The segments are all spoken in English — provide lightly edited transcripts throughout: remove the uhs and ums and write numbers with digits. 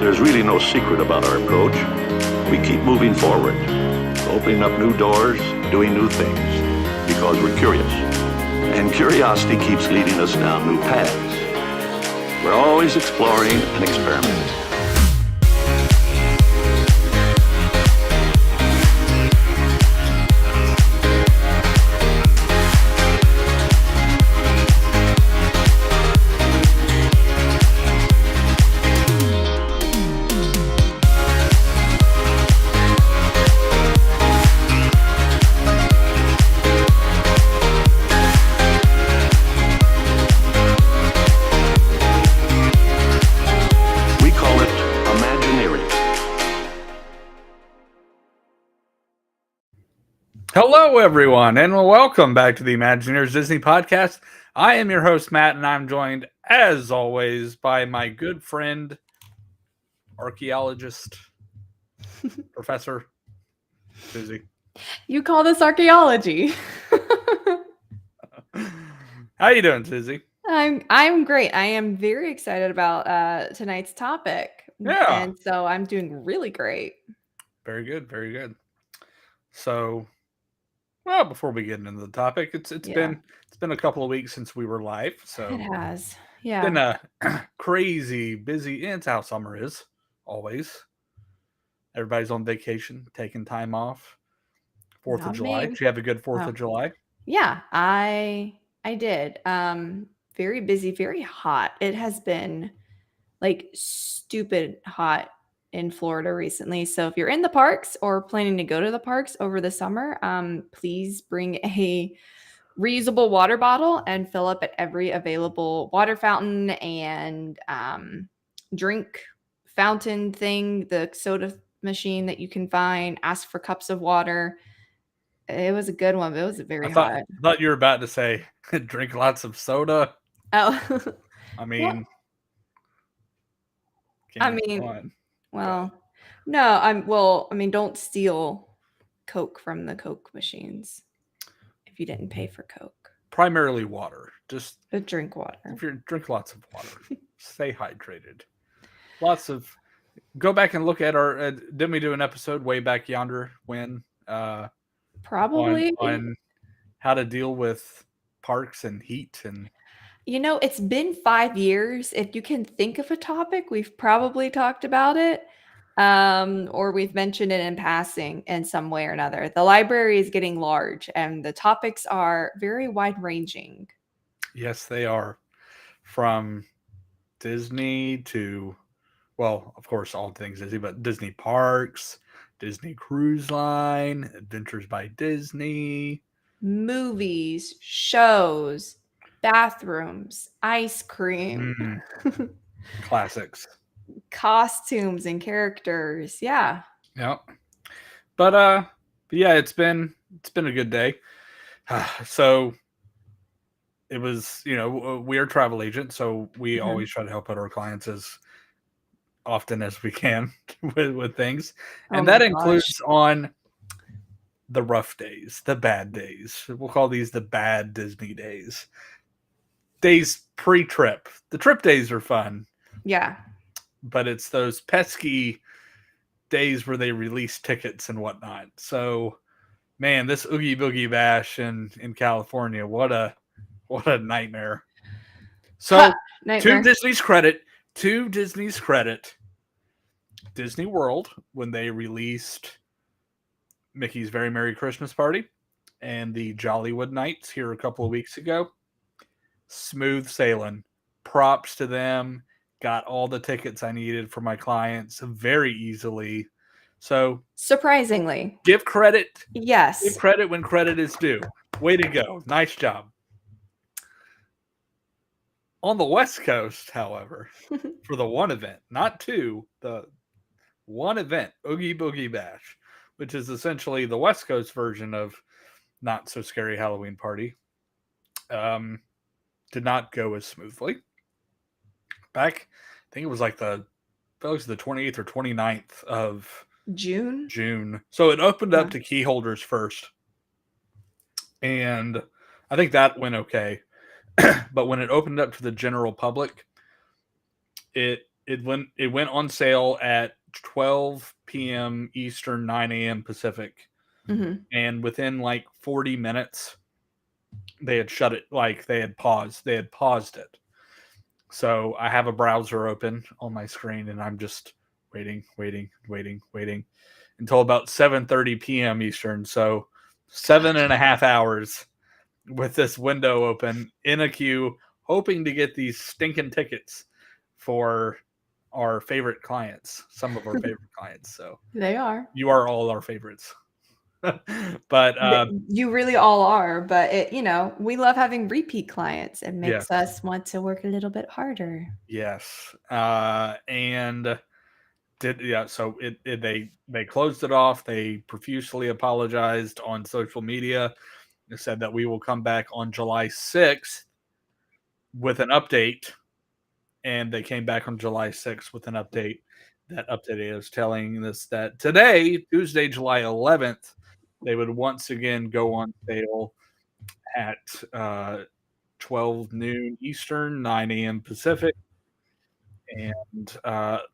There's really no secret about our approach. We keep moving forward, opening up new doors, doing new things, because we're curious. And curiosity keeps leading us down new paths. We're always exploring and experimenting. Hello, everyone, and welcome back to the ImagineEars Disney podcast. I am your host, Matt, and I'm joined, as always, by my good friend, archaeologist, Professor Susie. You call this archaeology. How you doing, Susie? I'm great. I am very excited about tonight's topic. Yeah. And so I'm doing really great. Very good, very good. So, well, before we get into the topic, it's been a couple of weeks since we were live. So it has. Yeah. It's been a crazy busy. It's how summer is always. Everybody's on vacation, taking time off. 4th of July. Did you have a good 4th of July? Yeah, I did. Very busy, very hot. It has been like stupid hot in Florida recently. So if you're in the parks or planning to go to the parks over the summer, please bring a reusable water bottle and fill up at every available water fountain and drink fountain thing, the soda machine that you can find. Ask for cups of water. It was a good one, but it was very hot. I thought you were about to say drink lots of soda. Oh. I mean, don't steal Coke from the Coke machines if you didn't pay for Coke. Primarily water. Just drink water. If you drink lots of water, stay hydrated. Go back and look at our. Didn't we do an episode way back yonder when? Probably on how to deal with parks and heat and. It's been 5 years. If you can think of a topic, we've probably talked about it, or we've mentioned it in passing in some way or another. The library is getting large, and the topics are very wide-ranging. Yes, they are. From Disney to, well, of course, all things Disney, but Disney parks, Disney Cruise Line, Adventures by Disney, movies, shows, bathrooms, ice cream, classics, costumes and characters. Yeah. But yeah, it's been a good day. So it was, we are travel agents, so we always try to help out our clients as often as we can with things. And that includes on the rough days, the bad days. We'll call these the bad Disney days. Days pre-trip. The trip days are fun. Yeah. But it's those pesky days where they release tickets and whatnot. So, man, this Oogie Boogie Bash in California, what a nightmare. So, to Disney's credit, Disney World, when they released Mickey's Very Merry Christmas Party and the Jollywood Nights here a couple of weeks ago, smooth sailing. Props to them. Got all the tickets I needed for my clients very easily. So surprisingly, give credit. Yes. Give credit when credit is due. Way to go. Nice job. On the West Coast, however, for the one event, not two, the one event, Oogie Boogie Bash, which is essentially the West Coast version of Not So Scary Halloween Party, did not go as smoothly. Back, I think it was like the 28th or 29th of June. So it opened up to key holders first. And I think that went okay. But when it opened up to the general public, it It went on sale at 12 p.m. Eastern, 9 a.m. Pacific, and within like 40 minutes, they had shut it. Like they had paused it. So I have a browser open on my screen, and I'm just waiting until about 7:30 p.m. Eastern. So 7.5 hours with this window open in a queue, hoping to get these stinking tickets for our favorite clients, some of our favorite clients. So They are. you are all our favorites. But you really all are. But we love having repeat clients. It makes us want to work a little bit harder. Yes. And so they closed it off. They profusely apologized on social media. They said that we will come back on July 6th with an update, and they came back on July 6th with an update. That update is telling us that today, Tuesday, July 11th, they would once again go on sale at 12 noon Eastern, 9 a.m. Pacific. And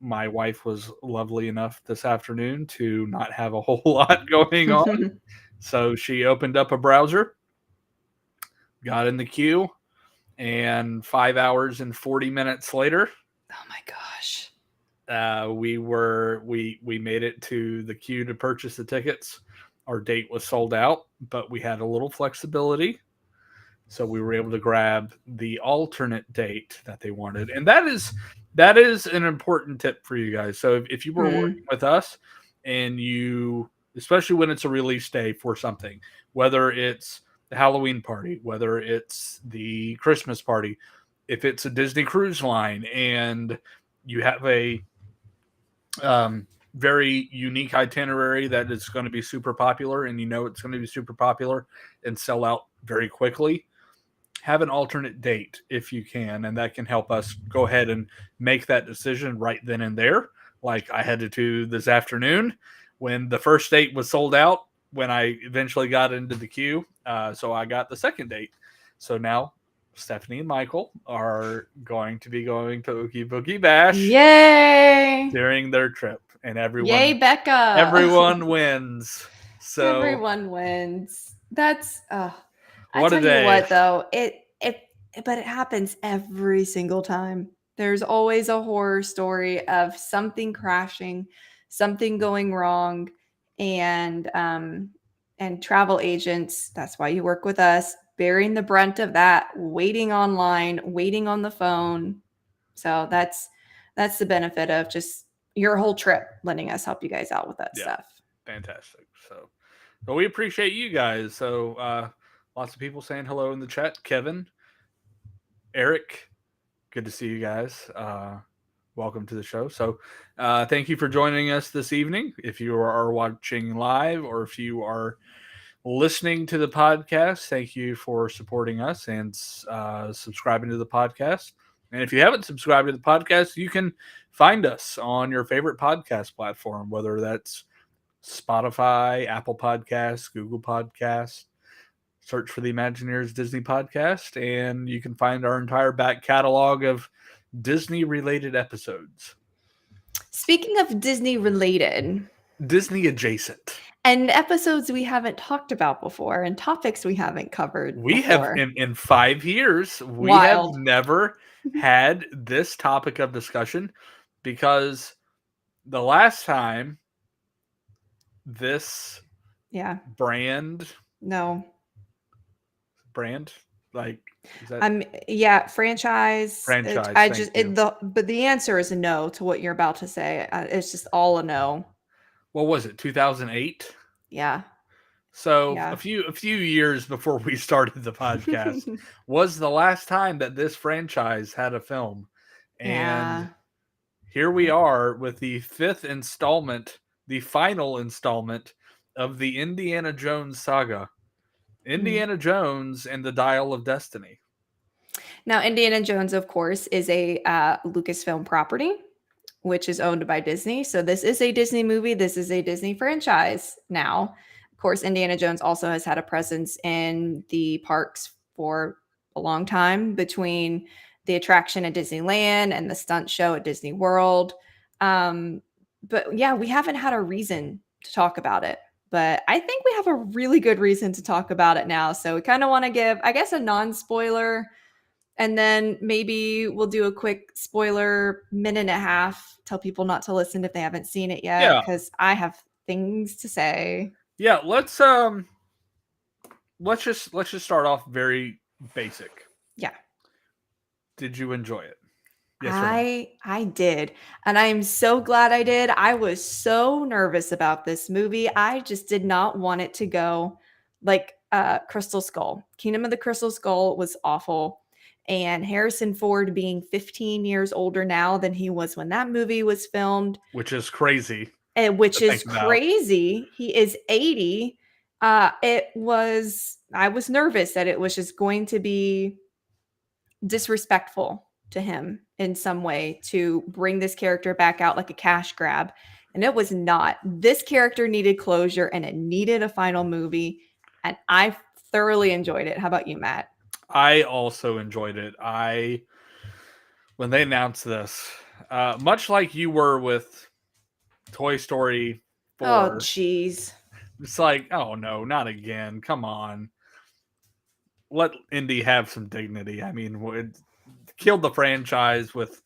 my wife was lovely enough this afternoon to not have a whole lot going on. So she opened up a browser, got in the queue, and 5 hours and 40 minutes later, oh my gosh, we made it to the queue to purchase the tickets. Our date was sold out, but we had a little flexibility. So we were able to grab the alternate date that they wanted. And that is an important tip for you guys. So if you were working with us and you, especially when it's a release day for something, whether it's the Halloween party, whether it's the Christmas party, if it's a Disney Cruise Line and you have a very unique itinerary that is going to be super popular, and it's going to be super popular and sell out very quickly, have an alternate date if you can, and that can help us go ahead and make that decision right then and there. Like I had to do this afternoon when the first date was sold out, when I eventually got into the queue. So I got the second date. So now Stephanie and Michael are going to be going to Ookie Boogie Bash. Yay! During their trip. And everyone, yay, Becca! Everyone wins. So everyone wins. That's what I tell a day. You what though, but it happens every single time. There's always a horror story of something crashing, something going wrong, and travel agents, that's why you work with us, bearing the brunt of that, waiting online, waiting on the phone. So that's the benefit of just your whole trip, letting us help you guys out with that stuff. Fantastic. So we appreciate you guys. So lots of people saying hello in the chat. Kevin, Eric, good to see you guys. Welcome to the show. So thank you for joining us this evening. If you are watching live or if you are listening to the podcast, thank you for supporting us and subscribing to the podcast. And if you haven't subscribed to the podcast, you can find us on your favorite podcast platform, whether that's Spotify, Apple Podcasts, Google Podcasts. Search for the ImagineEars Disney podcast, and you can find our entire back catalog of Disney-related episodes. Speaking of Disney-related. Disney adjacent. And episodes we haven't talked about before and topics we haven't covered We before. have, in 5 years, we have never had this topic of discussion, because the last time this brand, like, is that franchise. But the answer is no to what you're about to say. It's just all a no. What was it, 2008? Yeah. So a few years before we started the podcast was the last time that this franchise had a film. And here we are with the 5th installment, the final installment of the Indiana Jones saga. Indiana Jones and the Dial of Destiny. Now, Indiana Jones, of course, is a Lucasfilm property, which is owned by Disney. So this is a Disney movie. This is a Disney franchise now. Of course, Indiana Jones also has had a presence in the parks for a long time, between the attraction at Disneyland and the stunt show at Disney World. But yeah, we haven't had a reason to talk about it. But I think we have a really good reason to talk about it now. So we kind of want to give, I guess, a non-spoiler, and then maybe we'll do a quick spoiler minute and a half, tell people not to listen if they haven't seen it yet, because I have things to say. Yeah, let's just start off very basic. Yeah. Did you enjoy it? Yes I did. And I am so glad I did. I was so nervous about this movie. I just did not want it to go like Crystal Skull. Kingdom of the Crystal Skull was awful. And Harrison Ford being 15 years older now than he was when that movie was filmed. Which is crazy. Which is crazy. He is 80. I was nervous that it was just going to be disrespectful to him in some way to bring this character back out like a cash grab. And it was not. This character needed closure and it needed a final movie. And I thoroughly enjoyed it. How about you, Matt? I also enjoyed it. When they announced this, much like you were with Toy Story 4. Oh, jeez. It's like, oh no, not again. Come on. Let Indy have some dignity. I mean, it killed the franchise with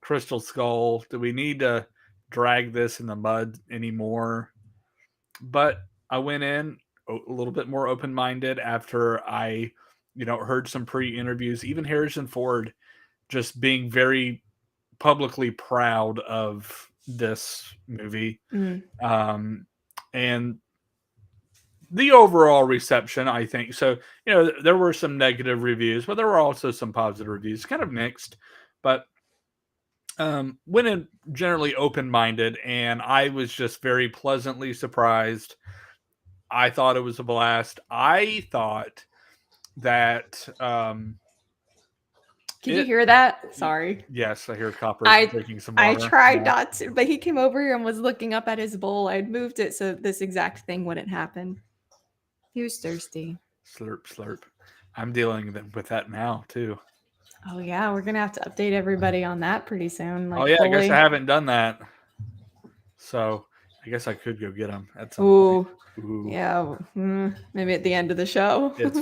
Crystal Skull. Do we need to drag this in the mud anymore? But I went in a little bit more open-minded after I, heard some pre-interviews. Even Harrison Ford just being very publicly proud of this movie. And the overall reception, I think. So, there were some negative reviews, but there were also some positive reviews, kind of mixed. But went in generally open-minded, and I was just very pleasantly surprised. I thought it was a blast. I thought that... Can you hear that? Sorry. Yes, I hear Copper drinking some water. I tried not to, but he came over here and was looking up at his bowl. I had moved it so this exact thing wouldn't happen. He was thirsty. Slurp, slurp. I'm dealing with that now, too. Oh, yeah. We're going to have to update everybody on that pretty soon. I guess I haven't done that. So I guess I could go get him at some point. Ooh. Yeah. Maybe at the end of the show. It's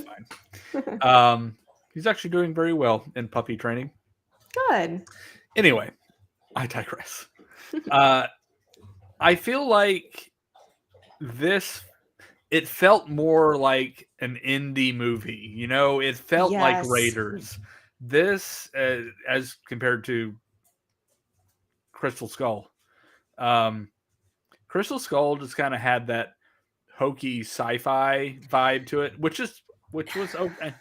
fine. He's actually doing very well in puppy training. Good. Anyway, I digress. I feel like it felt more like an indie movie. It felt like Raiders. This, as compared to Crystal Skull. Crystal Skull just kind of had that hokey sci-fi vibe to it, which was okay.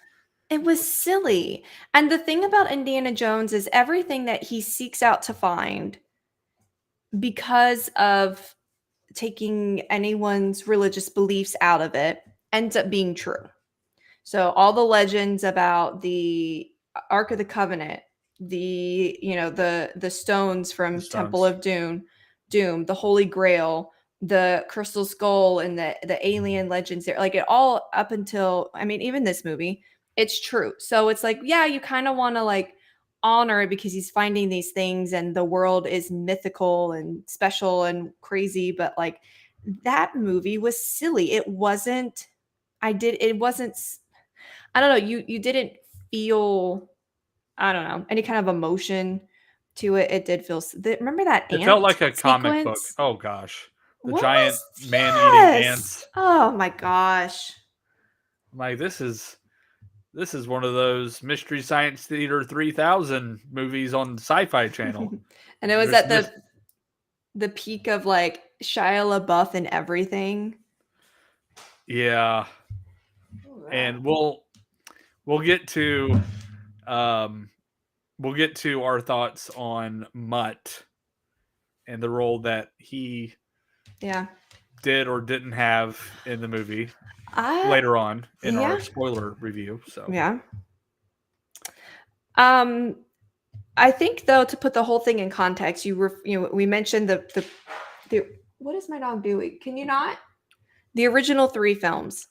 It was silly. And the thing about Indiana Jones is everything that he seeks out to find, because of taking anyone's religious beliefs out of it, ends up being true. So all the legends about the Ark of the Covenant, the stones from Temple of Doom, the Holy Grail, the Crystal Skull, and the alien legends there, like it all up until, even this movie, it's true. So it's like, yeah, you kind of want to like honor it because he's finding these things and the world is mythical and special and crazy. But like that movie was silly. It wasn't, I don't know. You didn't feel, I don't know, any kind of emotion to it. It did feel, remember that it felt like a comic book. Oh gosh. The giant man-eating ants. Oh my gosh. Like this is one of those Mystery Science Theater 3000 movies on Sci-Fi Channel. And it was at the peak of like Shia LaBeouf and everything. Yeah. And we'll get to our thoughts on Mutt and the role that he did or didn't have in the movie. Later on in our spoiler review. So I think though, to put the whole thing in context, we mentioned the what is my dog doing? Can you not? The original 3 films.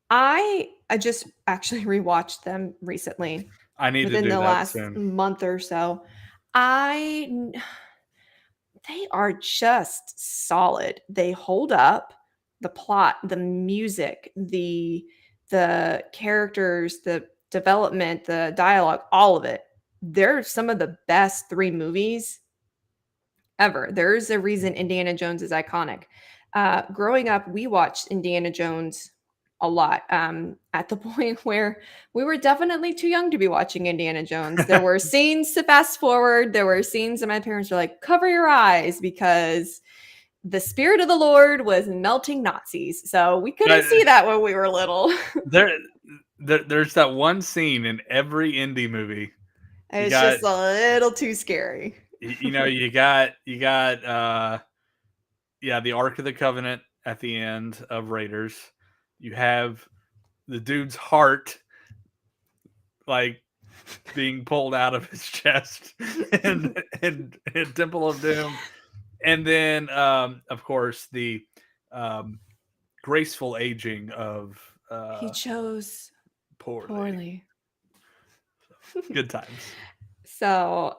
I just actually rewatched them recently. I need to within do the that last soon. month or so. I They are just solid. They hold up. The plot, the music, the characters, the development, the dialogue, all of it. They're some of the best 3 movies ever. There's a reason Indiana Jones is iconic. Growing up, we watched Indiana Jones a lot, at the point where we were definitely too young to be watching Indiana Jones. There were scenes to fast forward. There were scenes that my parents were like, cover your eyes because the spirit of the Lord was melting Nazis. So we couldn't see that when we were little. There's that one scene in every indie movie. It's just a little too scary. You got the Ark of the Covenant at the end of Raiders. You have the dude's heart like being pulled out of his chest in Temple of Doom. And then of course the graceful aging of He chose poorly. Good times. So,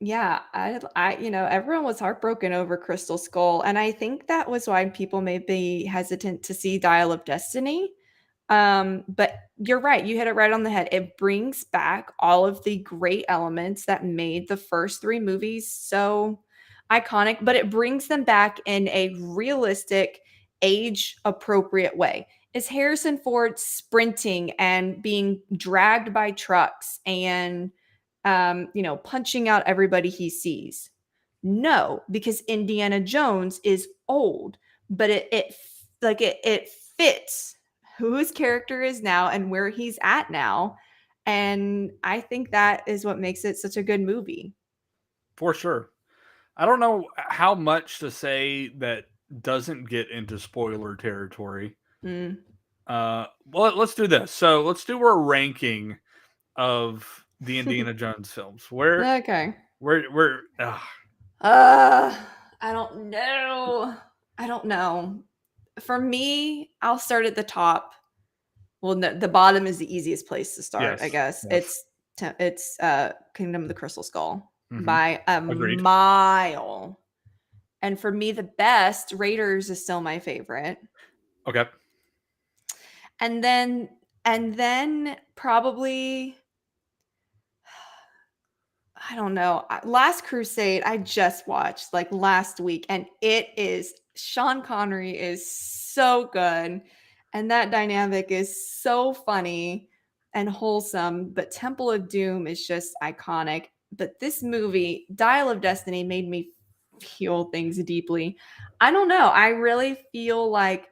yeah, everyone was heartbroken over Crystal Skull, and I think that was why people may be hesitant to see Dial of Destiny. But you're right, you hit it right on the head. It brings back all of the great elements that made the first 3 movies so iconic, but it brings them back in a realistic, age-appropriate way. Is Harrison Ford sprinting and being dragged by trucks and punching out everybody he sees? No, because Indiana Jones is old, but it fits who his character is now and where he's at now. And I think that is what makes it such a good movie. For sure. I don't know how much to say that doesn't get into spoiler territory. Well, let's do this. So let's do a ranking of the Indiana Jones films. Okay. Where I don't know. For me, I'll start at the top. Well, no, the bottom is the easiest place to start, Yes, I guess. yes. It's Kingdom of the Crystal Skull Mhm. by a Agreed. mile. And for me, the best, Raiders is still my favorite. Okay. And then probably, I don't know, Last Crusade I just watched like last week, and Sean Connery is so good, and that dynamic is so funny and wholesome, but Temple of Doom is just iconic. But this movie, Dial of Destiny, made me feel things deeply. I don't know. I really feel like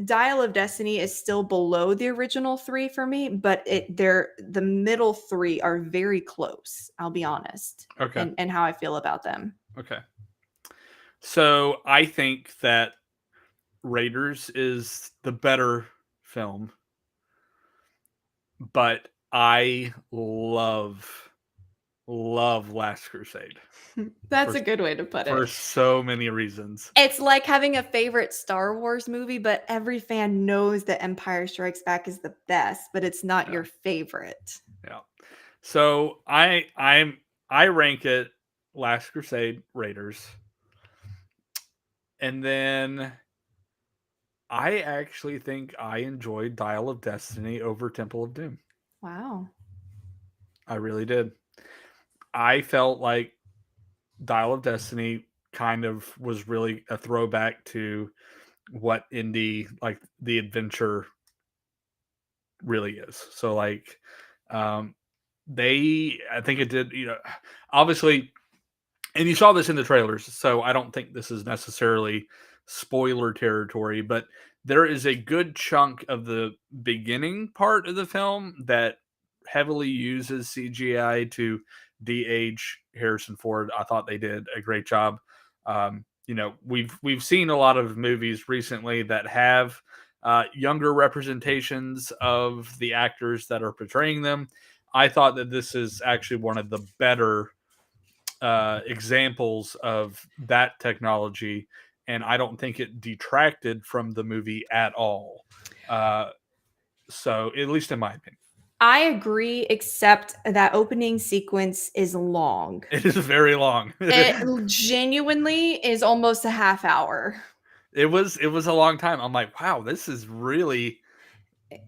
Dial of Destiny is still below the original 3 for me, but the middle 3 are very close. I'll be honest. Okay. And how I feel about them. Okay. So I think that Raiders is the better film, but I love Last Crusade. That's a good way to put For it. so many reasons. It's like having a favorite Star Wars movie, but every fan knows that Empire Strikes Back is the best, but it's not your favorite. Yeah. So I rank it Last Crusade, Raiders. And then I actually think I enjoyed Dial of Destiny over Temple of Doom. Wow. I really did. I felt like Dial of Destiny kind of was really a throwback to what indie, like the adventure really is. So like I think it did, obviously, and you saw this in the trailers, so I don't think this is necessarily spoiler territory, but there is a good chunk of the beginning part of the film that heavily uses CGI to de-age Harrison Ford. I thought they did a great job. We've seen a lot of movies recently that have younger representations of the actors that are portraying them. I thought that this is actually one of the better examples of that technology, and I don't think it detracted from the movie at all. So, at least in my opinion. I agree, except that opening sequence is long. It is very long. It genuinely is almost a half hour. It was a long time. I'm like, wow, this is really.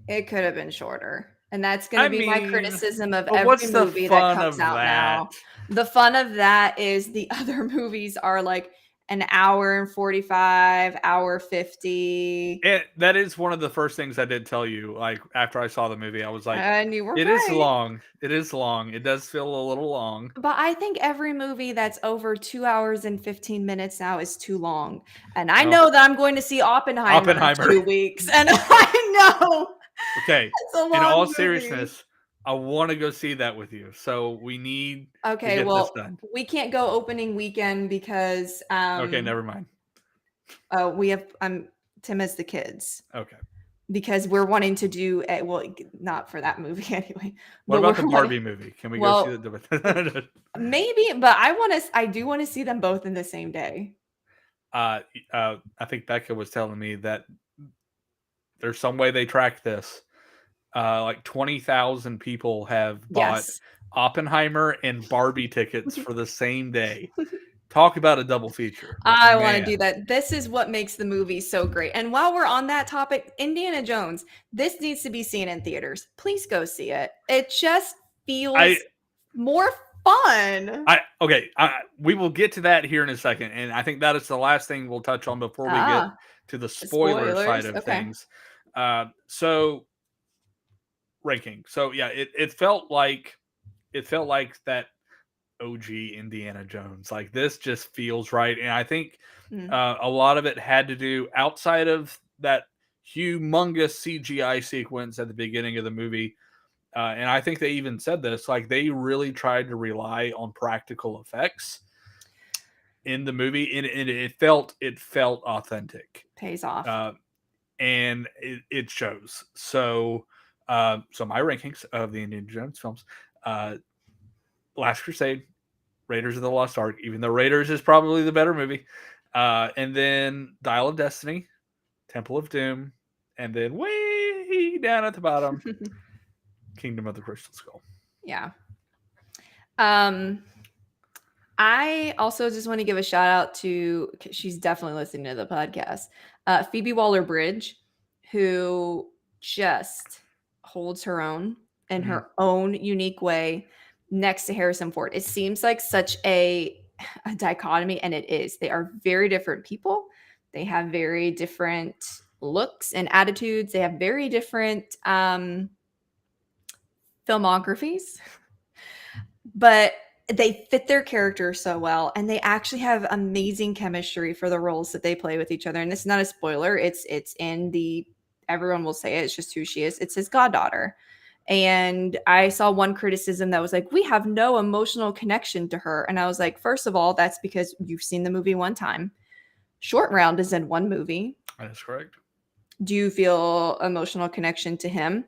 It could have been shorter. And that's going I to be my mean, criticism of but every what's the movie that fun comes of out that? now. The fun of that is the other movies are like an hour and 45, hour 50. That is one of the first things I did tell you. Like after I saw the movie, I was like, And you were it is right. long. It is long. It does feel a little long. But I think every movie that's over 2 hours and 15 minutes now is too long. And I Well, know that I'm going to see Oppenheimer in 2 weeks. And I know Okay. it's a In all long movie. seriousness, I want to go see that with you. So we need to Okay, get this well, done. we can't go opening weekend because Okay, never mind. we have Tim has the kids. Okay. Because we're wanting to do well, not for that movie anyway. What But about the we're Barbie movie? Can we go see that? Maybe, but I do want to see them both in the same day. I think Becca was telling me that there's some way they track this. Like 20,000 people have bought Oppenheimer and Barbie tickets for the same day. Talk about a double feature. I want to do that. This is what makes the movie so great. And while we're on that topic, Indiana Jones, this needs to be seen in theaters. Please go see it. It just feels more fun. We will get to that here in a second. And I think that is the last thing we'll touch on before we get to the spoiler side of things. So ranking. So yeah, it felt like that OG Indiana Jones. Like this just feels right. And I think a lot of it had to do outside of that humongous CGI sequence at the beginning of the movie. And I think they even said this, like they really tried to rely on practical effects in the movie. And it felt authentic. Pays off. And it shows. So my rankings of the Indiana Jones films, Last Crusade, Raiders of the Lost Ark, even though Raiders is probably the better movie. And then Dial of Destiny, Temple of Doom, and then way down at the bottom, Kingdom of the Crystal Skull. Yeah. I also just want to give a shout out to, she's definitely listening to the podcast, Phoebe Waller-Bridge, who just holds her own in her own unique way next to Harrison Ford. It seems like such a dichotomy, and it is. They are very different people. They have very different looks and attitudes. They have very different filmographies, but they fit their characters so well, and they actually have amazing chemistry for the roles that they play with each other. And this is not a spoiler. It's in the, everyone will say it. It's just who she is. It's his goddaughter. And I saw one criticism that was like, we have no emotional connection to her. And I was like, first of all, that's because you've seen the movie one time. Short Round is in one movie. That is correct. Do you feel emotional connection to him?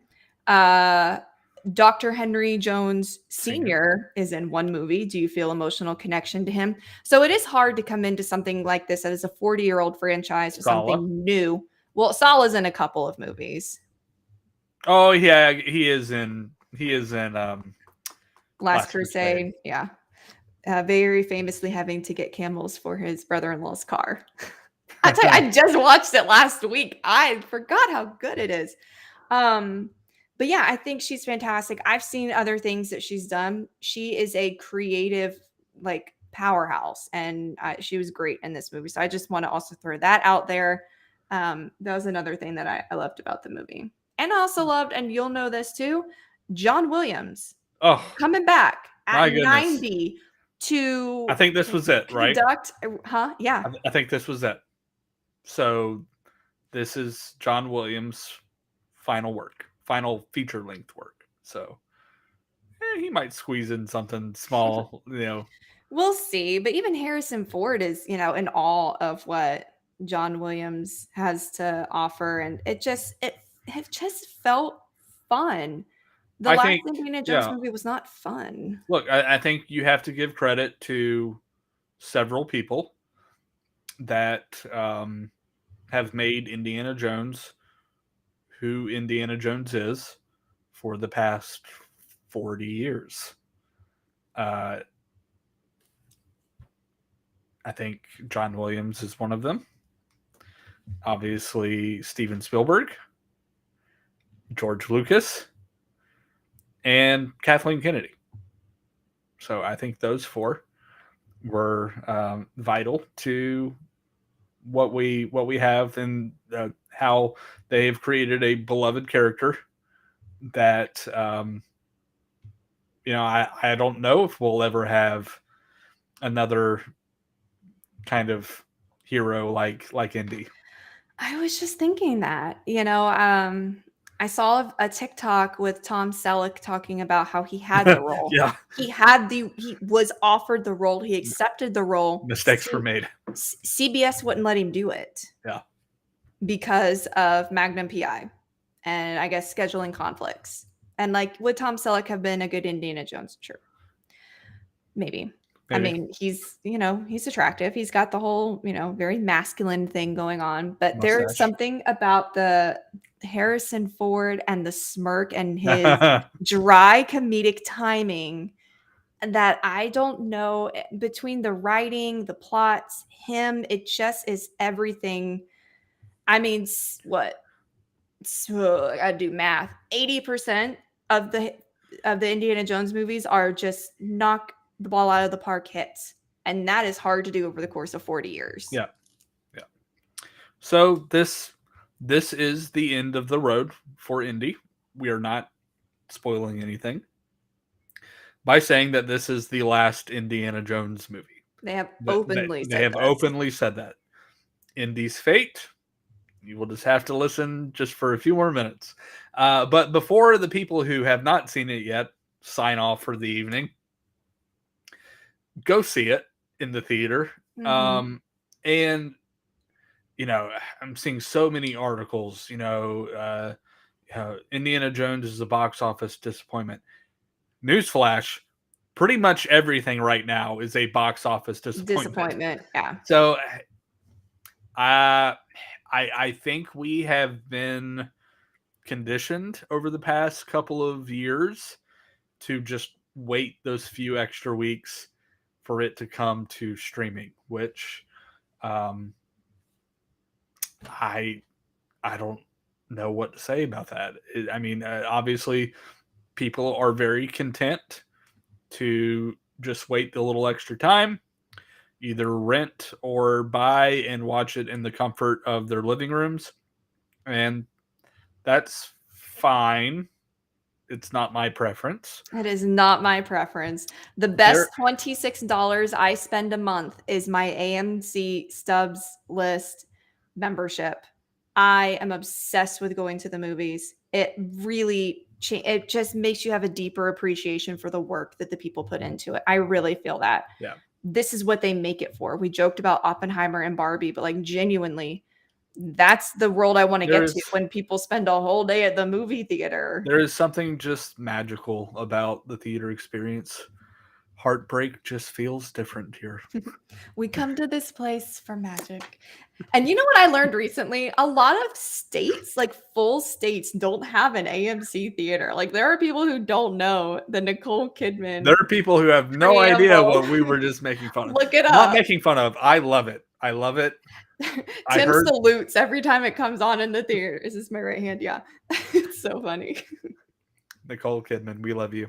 Dr. Henry Jones Sr. is in one movie. Do you feel emotional connection to him? So it is hard to come into something like this that is a 40-year-old franchise or something new. Well, Salah's in a couple of movies. Oh yeah, he is in Last Crusade. Yeah. Very famously having to get camels for his brother-in-law's car. I tell you, I just watched it last week. I forgot how good it is. But yeah, I think she's fantastic. I've seen other things that she's done. She is a creative, like, powerhouse, and she was great in this movie. So I just want to also throw that out there. That was another thing that I loved about the movie. And I also loved, and you'll know this too, John Williams. Oh, coming back at 90 to, I think this was it, right? Yeah. I think this was it. So this is John Williams' final feature length work. So he might squeeze in something small, We'll see. But even Harrison Ford is, in awe of what John Williams has to offer. And it just felt fun. The last Indiana Jones movie was not fun. Look, I think you have to give credit to several people that have made Indiana Jones who Indiana Jones is for the past 40 years. I think John Williams is one of them. Obviously, Steven Spielberg, George Lucas, and Kathleen Kennedy. So I think those four were vital to what we have, and how they've created a beloved character that I don't know if we'll ever have another kind of hero like Indy. I was just thinking that, I saw a TikTok with Tom Selleck talking about how he had the role. Yeah, He was offered the role. He accepted the role. mistakes were made. CBS wouldn't let him do it. Yeah, because of Magnum PI and I guess scheduling conflicts. And like, would Tom Selleck have been a good Indiana Jones? Sure. Maybe. I mean, he's attractive. He's got the whole, very masculine thing going on. But there's something about the Harrison Ford and the smirk and his dry comedic timing that I don't know, between the writing, the plots, him, it just is everything. I mean, what? So I gotta do math. 80% of the Indiana Jones movies are just knock the ball out of the park hits, and that is hard to do over the course of 40 years. Yeah. So this is the end of the road for Indy. We are not spoiling anything by saying that this is the last Indiana Jones movie. They have openly said that. Indy's fate. You will just have to listen just for a few more minutes. But before the people who have not seen it yet sign off for the evening, go see it in the theater. Mm-hmm. And, I'm seeing so many articles, Indiana Jones is a box office disappointment. Newsflash, pretty much everything right now is a box office disappointment. Yeah. So I think we have been conditioned over the past couple of years to just wait those few extra weeks for it to come to streaming, which I don't know what to say about that. I mean, obviously, people are very content to just wait the little extra time, either rent or buy and watch it in the comfort of their living rooms. And that's fine. It's not my preference. It is not my preference. The best $26 I spend a month is my AMC Stubs List membership. I am obsessed with going to the movies. It really it just makes you have a deeper appreciation for the work that the people put into it. I really feel that. Yeah. This is what they make it for. We joked about Oppenheimer and Barbie, but like genuinely, that's the world I want to get to when people spend a whole day at the movie theater. There is something just magical about the theater experience. Heartbreak just feels different here. We come to this place for magic. And you know what I learned recently? A lot of states, like full states, don't have an AMC theater. Like there are people who don't know the Nicole Kidman. There are people who have no idea what we were just making fun of. Look it up. Not making fun of. I love it. I love it. Tim salutes every time it comes on in the theater. Is this my right hand? Yeah. It's so funny. Nicole Kidman, we love you.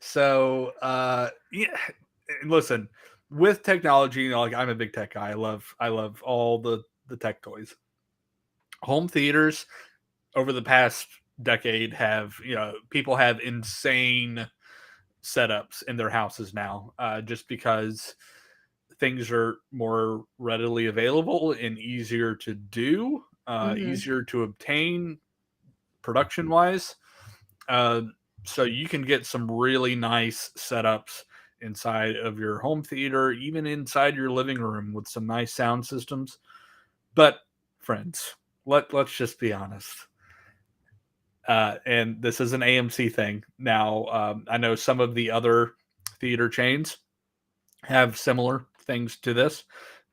So, yeah, listen, with technology, like I'm a big tech guy. I love all the tech toys. Home theaters over the past decade have, people have insane setups in their houses now, just because things are more readily available and easier to do, easier to obtain production wise. So you can get some really nice setups inside of your home theater, even inside your living room with some nice sound systems. But friends, let's just be honest. And this is an AMC thing. Now, I know some of the other theater chains have similar things to this,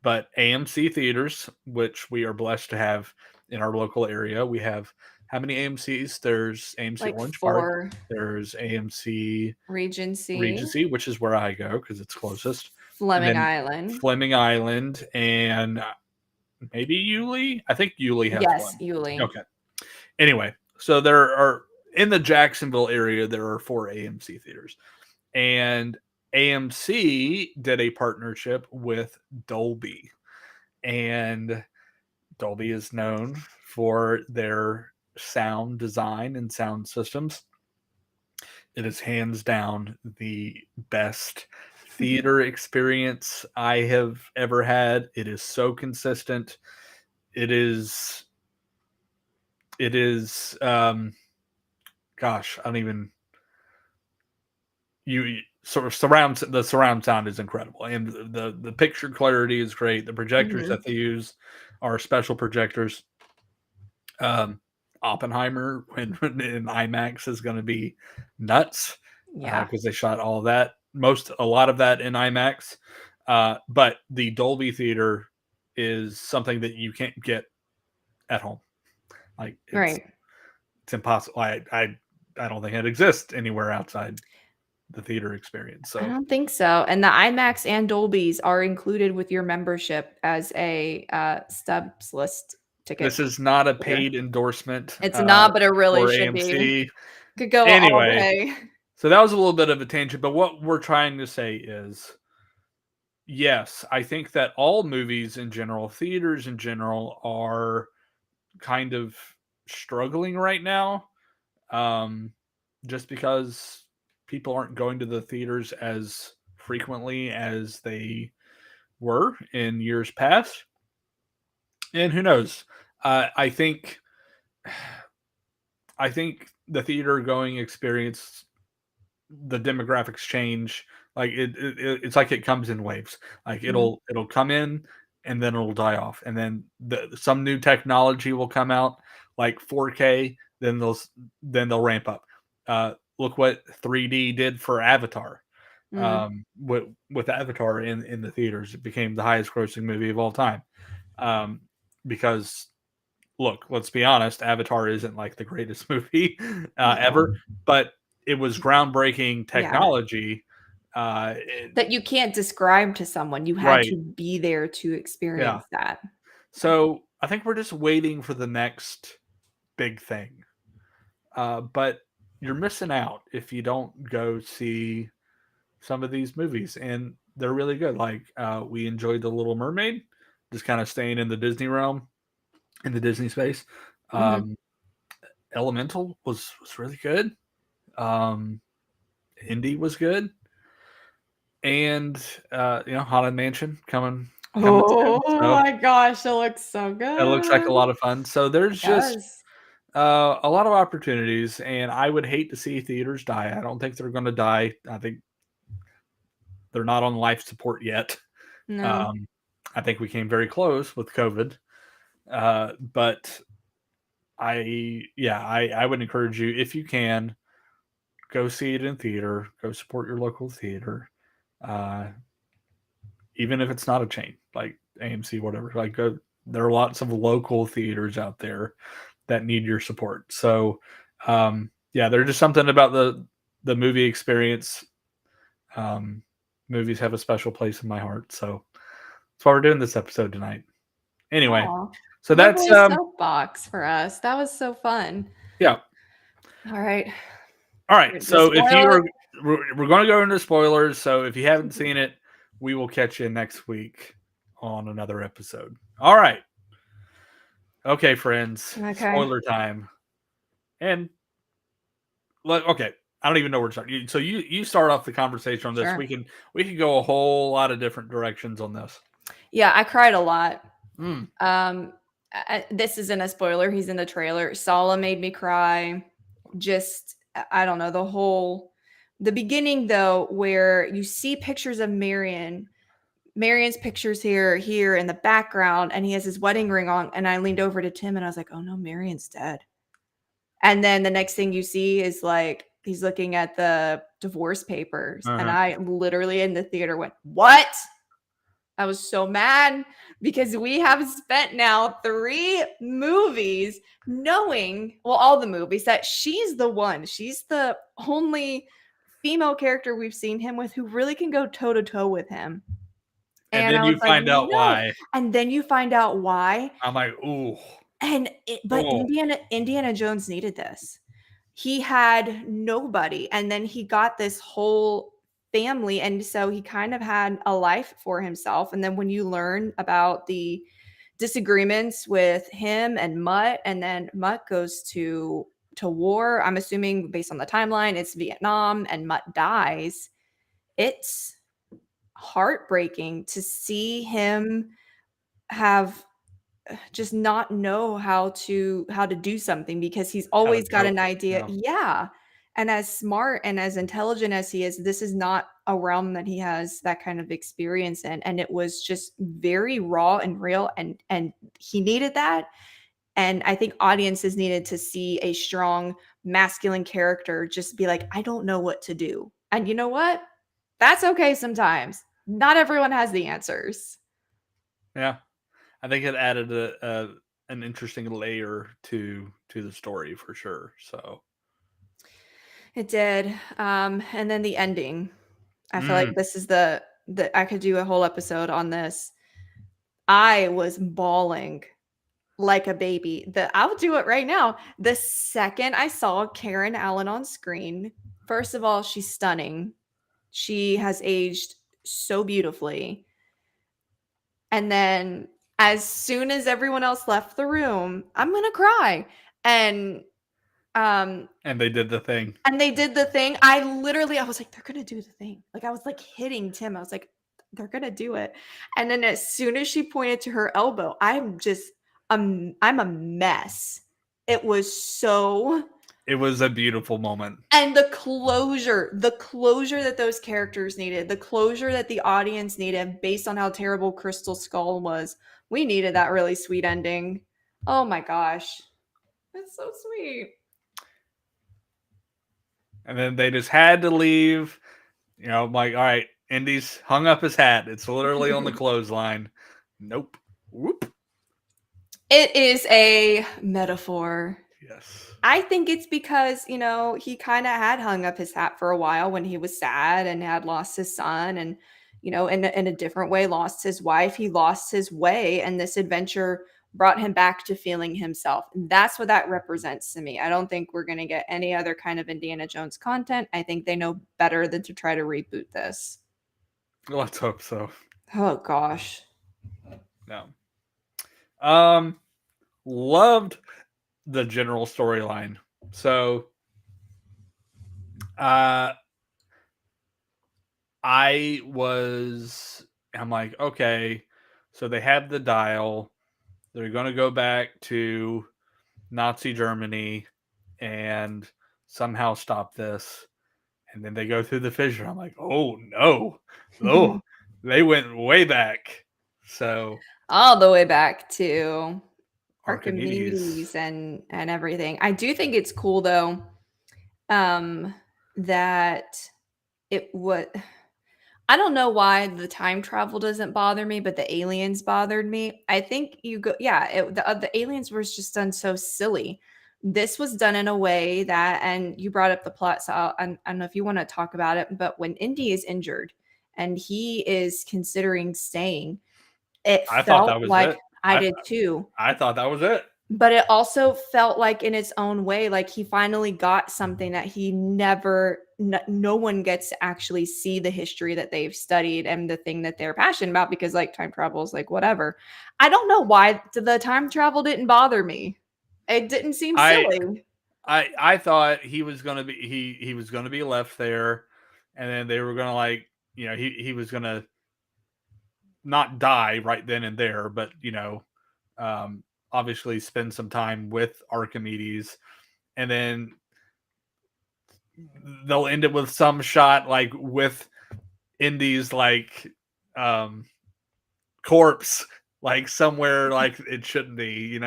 but AMC theaters, which we are blessed to have in our local area, we have how many AMCs? There's AMC Like Orange 4. Park. There's AMC Regency, which is where I go because it's closest. And Fleming then Island. Fleming Island, and maybe Yulee. I think Yulee has Yes, one. Yulee. Okay. Anyway, so there are in the Jacksonville area there are 4 AMC theaters, and AMC did a partnership with Dolby, and Dolby is known for their sound design and sound systems. It is hands down the best theater experience I have ever had. It is so consistent. It is gosh, I don't even you sort of the surround sound is incredible, and the picture clarity is great. The projectors that they use are special projectors. Oppenheimer when in IMAX is going to be nuts Yeah. because they shot all of that, a lot of that in IMAX. But the Dolby theater is something that you can't get at home. Like Right. It's impossible. I don't think it exists anywhere outside the theater experience. I So don't think so. And the IMAX and Dolby's are included with your membership as a stubs list ticket. this is not a paid endorsement. It's not, but it really for should AMC. be. Could go all the Anyway, way. so that was a little bit of a tangent, but what we're trying to say is, yes, I think that all movies in general, theaters in general, are kind of struggling right now, just because people aren't going to the theaters as frequently as they were in years past. And who knows? I think the theater going experience, the demographics change. Like it's like it comes in waves. Like it'll come in and then it'll die off, and then some new technology will come out, like 4K. Then they'll ramp up. Look what 3D did for Avatar. With Avatar in the theaters, it became the highest grossing movie of all time. Because look, let's be honest, Avatar isn't like the greatest movie ever, but it was groundbreaking technology that you can't describe to someone. You had to be there to experience that. So I think we're just waiting for the next big thing. But you're missing out if you don't go see some of these movies, and they're really good. Like we enjoyed The Little Mermaid, just kind of staying in the Disney realm, in the Disney space. Elemental was really good. Indy was good, and Haunted Mansion coming Oh soon, so my gosh, it looks so good. it looks like a lot of fun. So there's just a lot of opportunities, and I would hate to see theaters die. I don't think they're going to die. I think they're not on life support yet. No. I think we came very close with COVID, but I would encourage you, if you can, go see it in theater. Go support your local theater, even if it's not a chain like AMC, whatever. Like go. There are lots of local theaters out there that need your support. So, there's just something about the movie experience. Movies have a special place in my heart, so that's why we're doing this episode tonight. Anyway, so that's soapbox for us. That was so fun. Yeah. All right. So if we're going to go into spoilers. So if you haven't seen it, we will catch you next week on another episode. All right. Okay, friends. Okay. Spoiler time. And okay, I don't even know where to start. So you start off the conversation on this. Sure. We can go a whole lot of different directions on this. Yeah, I cried a lot. This isn't a spoiler. He's in the trailer. Sala made me cry. Just, I don't know, the beginning though, where you see pictures of Marion's pictures here in the background, and he has his wedding ring on, and I leaned over to Tim and I was like, oh no, Marion's dead. And then the next thing you see is like he's looking at the divorce papers, and I literally in the theater went, what? I was so mad because we have spent now 3 movies knowing, well, all the movies, that she's the one. She's the only female character we've seen him with who really can go toe to toe with him. And And then I you was like, find out no. why. And then you find out why. I'm like, ooh. But Oh. Indiana Jones needed this. He had nobody, and then he got this whole family, and so he kind of had a life for himself. And then when you learn about the disagreements with him and Mutt, and then Mutt goes to war, I'm assuming based on the timeline, it's Vietnam, and Mutt dies. It's heartbreaking to see him have just not know how to do something, because he's How to always got cope. an idea. Yeah. And as smart and as intelligent as he is, this is not a realm that he has that kind of experience in. And it was just very raw and real, and he needed that. And I think audiences needed to see a strong masculine character just be like, I don't know what to do. And you know what? That's okay sometimes. Not everyone has the answers. Yeah. I think it added an interesting layer to the story for sure. So It did. And then the ending. I feel like this is the I could do a whole episode on this. I was bawling like a baby. I'll do it right now. The second I saw Karen Allen on screen, first of all, she's stunning. She has aged so beautifully. And then as soon as everyone else left the room, I'm gonna cry. And and they did the thing. And they did the thing. I was like, they're gonna do the thing. Like, I was like hitting Tim. I was like, they're gonna do it. And then as soon as she pointed to her elbow, I'm a mess. It was a beautiful moment. And the closure that those characters needed, the closure that the audience needed based on how terrible Crystal Skull was. We needed that really sweet ending. Oh my gosh. That's so sweet. And then they just had to leave. Like, all right, Indy's hung up his hat. It's literally on the clothesline. Nope. Whoop. It is a metaphor. Yes. I think it's because, he kind of had hung up his hat for a while when he was sad and had lost his son, and, in a different way, lost his wife. He lost his way, and this adventure brought him back to feeling himself. And that's what that represents to me. I don't think we're going to get any other kind of Indiana Jones content. I think they know better than to try to reboot this. Let's hope so. Oh gosh. No. Loved the general storyline. So I'm like, okay, so they have the dial. They're going to go back to Nazi Germany and somehow stop this. And then they go through the fissure. I'm like, oh no. Oh, they went way back. So all the way back to Archimedes and everything. I do think it's cool though, that it would. I don't know why the time travel doesn't bother me, but the aliens bothered me. I think the aliens were just done so silly. This was done in a way that, and you brought up the plot, so I don't know if you want to talk about it, but when Indy is injured and he is considering staying, I thought that was it. I did too. I thought that was it. But it also felt like, in its own way, like he finally got something that no one gets to actually see, the history that they've studied and the thing that they're passionate about, because like time travel is like whatever. I don't know why the time travel didn't bother me. It didn't seem silly. I thought he was going to be, he was going to be left there, and then they were going to he was going to not die right then and there, but obviously spend some time with Archimedes, and then they'll end it with some shot like with Indy's corpse like somewhere like it shouldn't be,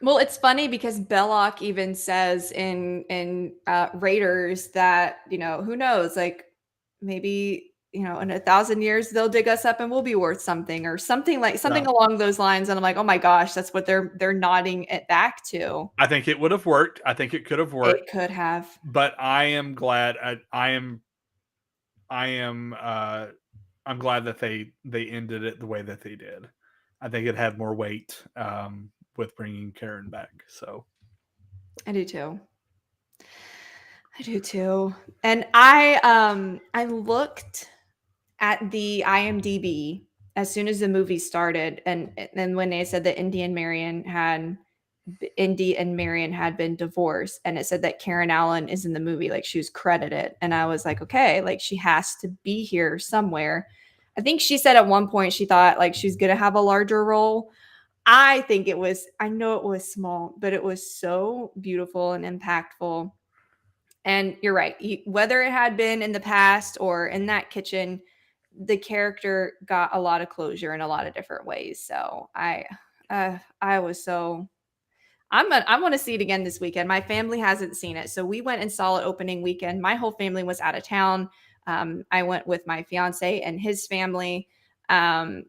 Well, it's funny because Belloc even says in Raiders that, who knows, like maybe in 1,000 years they'll dig us up and we'll be worth something, or something along those lines. And I'm like, oh my gosh, that's what they're nodding it back to. I think it would have worked. I think it could have worked. It could have. But I am glad. I'm glad that they ended it the way that they did. I think it had more weight with bringing Karen back. So I do too. And I looked at the IMDb as soon as the movie started, and then when they said that Indy and Marion had been divorced, and it said that Karen Allen is in the movie, like she was credited, and I was like, okay, like she has to be here somewhere. I think she said at one point she thought like she's gonna have a larger role. I know it was small, but it was so beautiful and impactful. And you're right. Whether it had been in the past or in that kitchen, the character got a lot of closure in a lot of different ways. So I was so I want to see it again this weekend. My family hasn't seen it, so we went and saw it opening weekend. My whole family was out of town. I went with my fiance and his family, and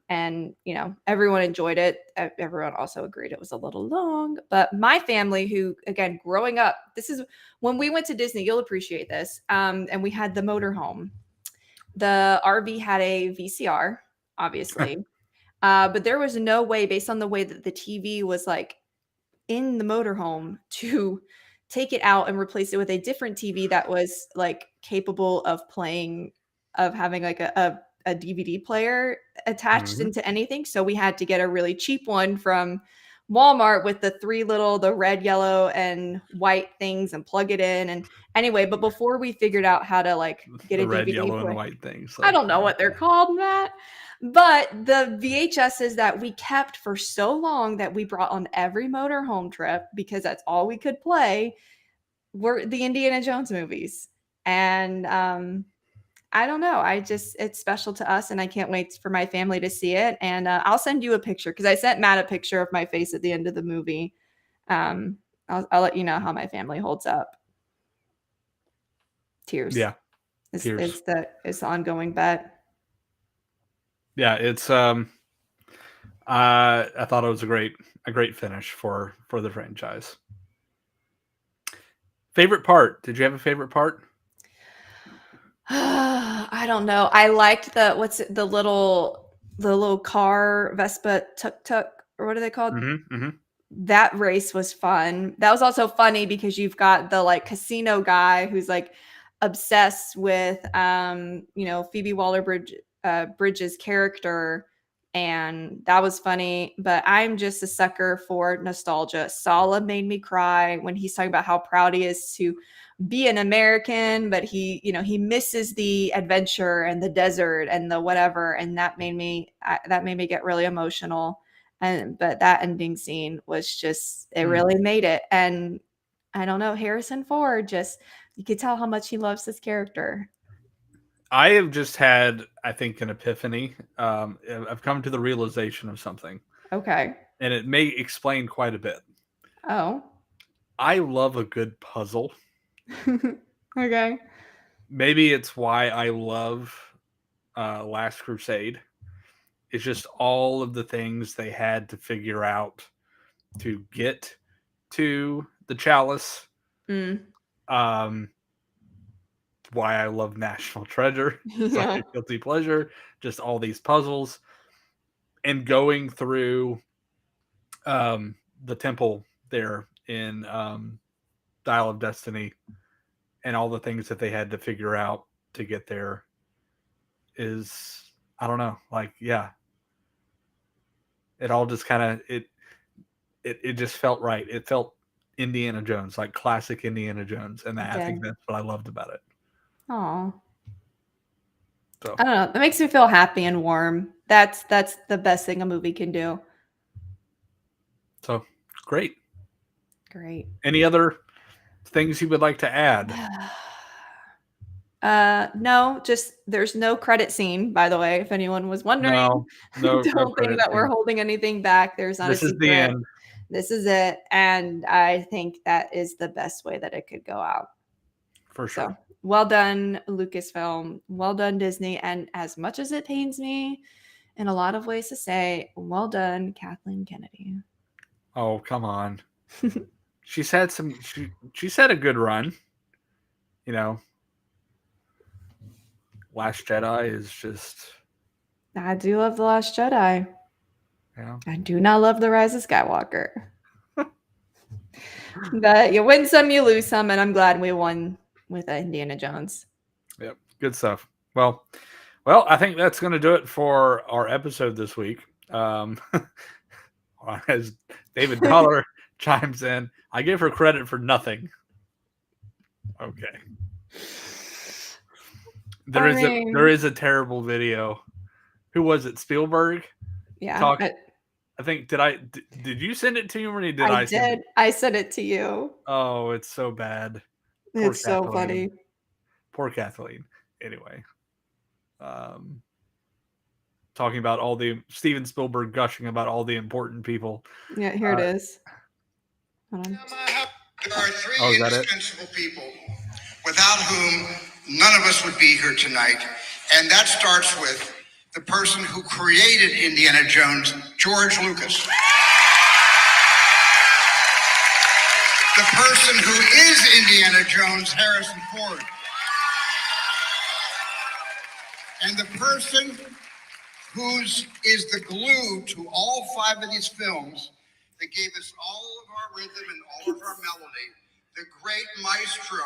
everyone enjoyed it. Everyone also agreed it was a little long, but my family, who again growing up, this is when we went to Disney. You'll appreciate this. And we had the motorhome. The RV had a VCR, obviously, but there was no way, based on the way that the TV was like in the motorhome, to take it out and replace it with a different TV that was like capable of having like a DVD player attached into anything. So we had to get a really cheap one from Walmart with the red, yellow, and white things and plug it in. And anyway, but before we figured out how to like get the a red, DVD yellow, player, and white things. I don't know what they're called, Matt. But the VHSs that we kept for so long that we brought on every motorhome trip, because that's all we could play, were the Indiana Jones movies. And I don't know. It's special to us, and I can't wait for my family to see it. And I'll send you a picture, because I sent Matt a picture of my face at the end of the movie. I'll let you know how my family holds up. Tears. Yeah. It's the ongoing bet. Yeah, it's I thought it was a great finish for the franchise. Favorite part? Did you have a favorite part? I don't know. I liked the little car Vespa tuk-tuk, or what are they called? That race was fun. That was also funny because you've got the like casino guy who's like obsessed with Phoebe Waller-Bridge's character, and that was funny. But I'm just a sucker for nostalgia. Sala made me cry when he's talking about how proud he is to be an American, but he misses the adventure and the desert and the whatever, and that made me get really emotional. But that ending scene was just, it really made it. And I don't know, Harrison Ford, you could tell how much he loves this character. I have just had, I think, an epiphany. I've come to the realization of something. Okay. And it may explain quite a bit. Oh. I love a good puzzle. Okay. Maybe it's why I love Last Crusade. It's just all of the things they had to figure out to get to the chalice. Why I love National Treasure. It's like a guilty pleasure. Just all these puzzles. And going through the temple there in Dial of Destiny, and all the things that they had to figure out to get there is, I don't know, like, yeah. It all just kind of, it just felt right. It felt Indiana Jones, like classic Indiana Jones. And I think that's what I loved about it. Oh. So I don't know. It makes me feel happy and warm. That's the best thing a movie can do. So great. Great. Any other things you would like to add? No, just there's no credit scene, by the way, if anyone was wondering. No Don't think that we're holding anything back. There's not a secret. This is the end. This is it. And I think that is the best way that it could go out. For sure. So well done, Lucasfilm. Well done, Disney. And as much as it pains me in a lot of ways to say, well done, Kathleen Kennedy. Oh, come on. She's had she's had a good run. You know, Last Jedi is just. I do love The Last Jedi. Yeah. I do not love The Rise of Skywalker. But you win some, you lose some, and I'm glad we won with Indiana Jones. Yep, good stuff. Well, I think that's going to do it for our episode this week. As David Dollar chimes in, I give her credit for nothing. Okay. There is a terrible video. Who was it? Spielberg? Yeah. I think did you send it to him or did I did. send it? I sent it to you. Oh, it's so bad. It's so funny. Poor Kathleen. Anyway. Talking about Steven Spielberg gushing about all the important people. Yeah, here it is. Hold on. There are three indispensable people without whom none of us would be here tonight. And that starts with the person who created Indiana Jones, George Lucas. The person who is Indiana Jones, Harrison Ford. And the person whose is the glue to all 5 of these films that gave us all of our rhythm and all of our melody, the great maestro,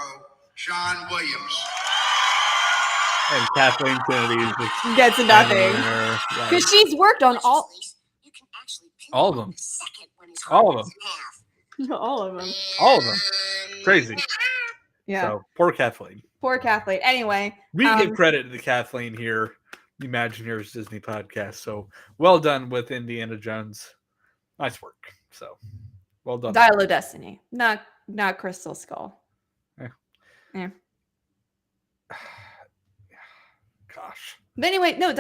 John Williams. And Kathleen Kennedy just gets nothing. Because she's worked on all of them. All of them. All of them. All of them. Crazy. Yeah. So, poor Kathleen. Poor Kathleen. Anyway. We give credit to Kathleen here, ImagineEars Disney podcast. So, well done with Indiana Jones. Nice work. So, well done. Dial of Destiny. Not Crystal Skull. Yeah. Gosh. But anyway, no,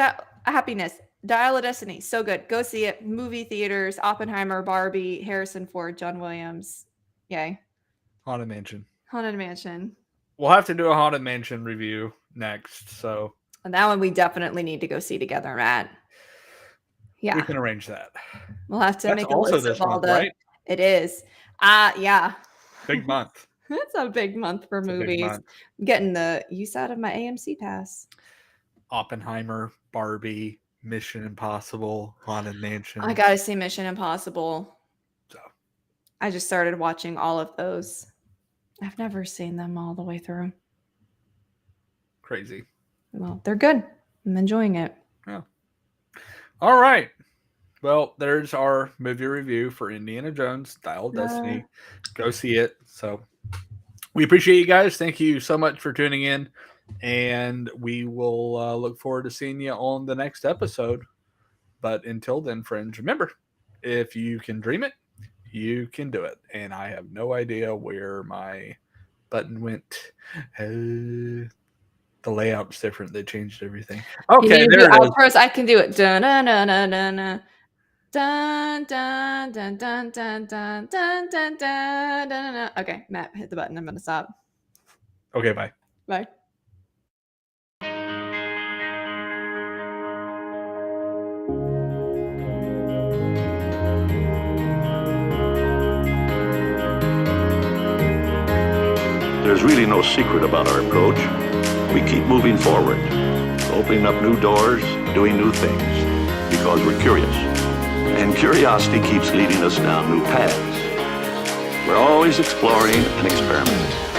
happiness. Dial of Destiny. So good. Go see it. Movie theaters, Oppenheimer, Barbie, Harrison Ford, John Williams. Yay. Haunted Mansion. Haunted Mansion. We'll have to do a Haunted Mansion review next. So. And that one we definitely need to go see together, Matt. Yeah. We can arrange that. We'll have to make a also list this of all month, the. Right? It is. Yeah. Big month. It's a big month for movies. Month. I'm getting the use out of my AMC pass. Oppenheimer, Barbie, Mission Impossible, Haunted Mansion. I gotta see Mission Impossible. So I just started watching all of those. I've never seen them all the way through. Crazy. Well, they're good. I'm enjoying it. Yeah. All right. Well, there's our movie review for Indiana Jones, Dial of Destiny. Go see it. So we appreciate you guys. Thank you so much for tuning in. And we will look forward to seeing you on the next episode. But until then, friends, remember, if you can dream it, you can do it. And I have no idea where my button went. The layout's different. They changed everything. Okay, there it is. First, I can do it. Dun, dun, dun, dun, dun, dun, dun, dun, dun, dun, dun, dun, dun, dun, dun. Okay, Matt, hit the button. I'm going to stop. Okay, bye. Bye. There's really no secret about our approach. We keep moving forward, opening up new doors, doing new things, because we're curious. And curiosity keeps leading us down new paths. We're always exploring and experimenting.